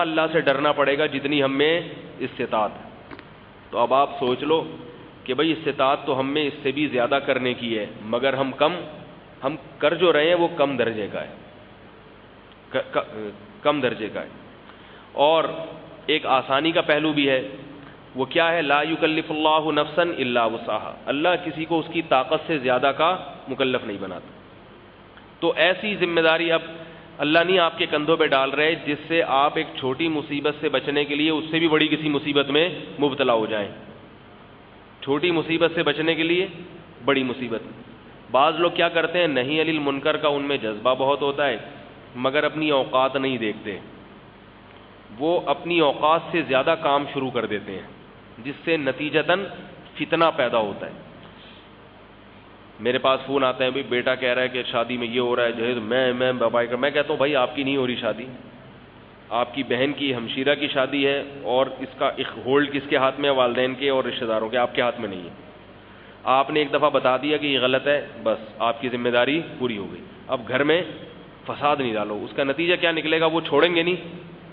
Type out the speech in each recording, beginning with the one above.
اللہ سے ڈرنا پڑے گا جتنی ہم میں استطاعت ہے۔ تو اب آپ سوچ لو کہ بھئی استطاعت تو ہم میں اس سے بھی زیادہ کرنے کی ہے، مگر ہم کر جو رہے ہیں وہ کم درجے کا ہے، کم درجے کا ہے۔ اور ایک آسانی کا پہلو بھی ہے، وہ کیا ہے؟ لا یکلف اللہ نفسا الا وسعها، اللہ کسی کو اس کی طاقت سے زیادہ کا مکلف نہیں بناتا۔ تو ایسی ذمہ داری اب اللہ نہیں آپ کے کندھوں پہ ڈال رہے جس سے آپ ایک چھوٹی مصیبت سے بچنے کے لیے اس سے بھی بڑی کسی مصیبت میں مبتلا ہو جائیں۔ چھوٹی مصیبت سے بچنے کے لیے بڑی مصیبت میں۔ بعض لوگ کیا کرتے ہیں، نہی عن المنکر کا ان میں جذبہ بہت ہوتا ہے، مگر اپنی اوقات نہیں دیکھتے، وہ اپنی اوقات سے زیادہ کام شروع کر دیتے ہیں، جس سے نتیجتاً فتنہ پیدا ہوتا ہے۔ میرے پاس فون آتے ہیں، بھائی بیٹا کہہ رہا ہے کہ شادی میں یہ ہو رہا ہے، جہیز میں میں کہتا ہوں بھائی آپ کی نہیں ہو رہی شادی، آپ کی بہن کی ہمشیرہ کی شادی ہے، اور اس کا ہولڈ کس کے ہاتھ میں ہے؟ والدین کے اور رشتہ داروں کے، آپ کے ہاتھ میں نہیں ہے۔ آپ نے ایک دفعہ بتا دیا کہ یہ غلط ہے، بس آپ کی ذمہ داری پوری ہو گئی۔ اب گھر میں فساد نہیں ڈالو، اس کا نتیجہ کیا نکلے گا؟ وہ چھوڑیں گے نہیں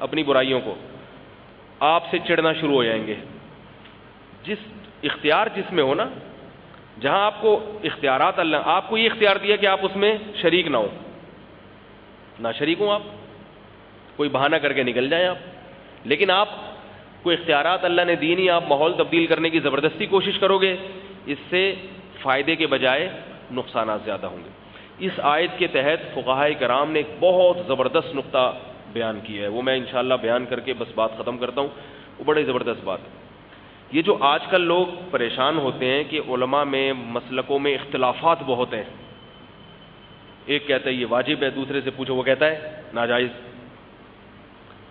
اپنی برائیوں کو، آپ سے چڑھنا شروع ہو جائیں گے۔ جس اختیار جس میں ہو نا، جہاں آپ کو اختیارات، اللہ آپ کو یہ اختیار دیا کہ آپ اس میں شریک نہ ہو، نہ شریک ہوں آپ، کوئی بہانہ کر کے نکل جائیں آپ، لیکن آپ کو اختیارات اللہ نے دی نہیں، آپ ماحول تبدیل کرنے کی زبردستی کوشش کرو گے، اس سے فائدے کے بجائے نقصانات زیادہ ہوں گے۔ اس آیت کے تحت فقہائے کرام نے ایک بہت زبردست نقطہ بیان کیا ہے، وہ میں انشاءاللہ بیان کر کے بس بات ختم کرتا ہوں۔ وہ بڑی زبردست بات ہے۔ یہ جو آج کل لوگ پریشان ہوتے ہیں کہ علماء میں مسلکوں میں اختلافات بہت ہیں، ایک کہتا ہے یہ واجب ہے، دوسرے سے پوچھو وہ کہتا ہے ناجائز،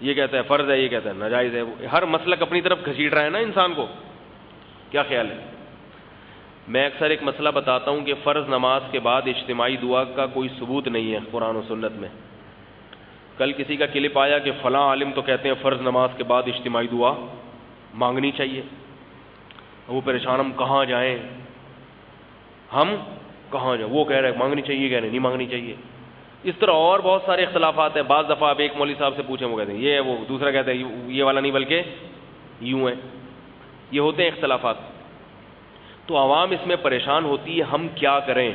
یہ کہتا ہے فرض ہے، یہ کہتا ہے ناجائز ہے، ہر مسلک اپنی طرف گھسیٹ رہا ہے نا انسان کو۔ کیا خیال ہے؟ میں اکثر ایک مسئلہ بتاتا ہوں کہ فرض نماز کے بعد اجتماعی دعا کا کوئی ثبوت نہیں ہے قرآن و سنت میں۔ کل کسی کا کلپ آیا کہ فلاں عالم تو کہتے ہیں فرض نماز کے بعد اجتماعی دعا مانگنی چاہیے، وہ پریشان، ہم کہاں جائیں، وہ کہہ رہے ہیں مانگنی چاہیے، کہہ رہے ہیں نہیں مانگنی چاہیے۔ اس طرح اور بہت سارے اختلافات ہیں۔ بعض دفعہ آپ ایک مولوی صاحب سے پوچھیں وہ کہتے ہیں یہ ہے، وہ دوسرا کہتا ہے یہ والا نہیں بلکہ یوں ہے۔ یہ ہوتے ہیں اختلافات، تو عوام اس میں پریشان ہوتی ہے، ہم کیا کریں؟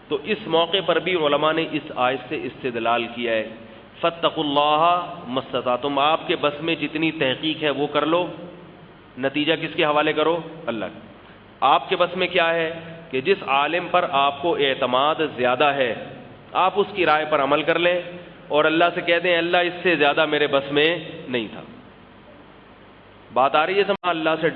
تو اس موقع پر بھی علماء نے اس آیت سے استدلال کیا ہے، فاتقوا اللہ ما استطعتم، آپ کے بس میں جتنی تحقیق ہے وہ کر لو، نتیجہ کس کے حوالے کرو؟ اللہ کے۔ آپ کے بس میں کیا ہے کہ جس عالم پر آپ کو اعتماد زیادہ ہے آپ اس کی رائے پر عمل کر لیں، اور اللہ سے کہہ دیں اللہ اس سے زیادہ میرے بس میں نہیں تھا۔ بات آ رہی ہے سمجھ؟ اللہ سے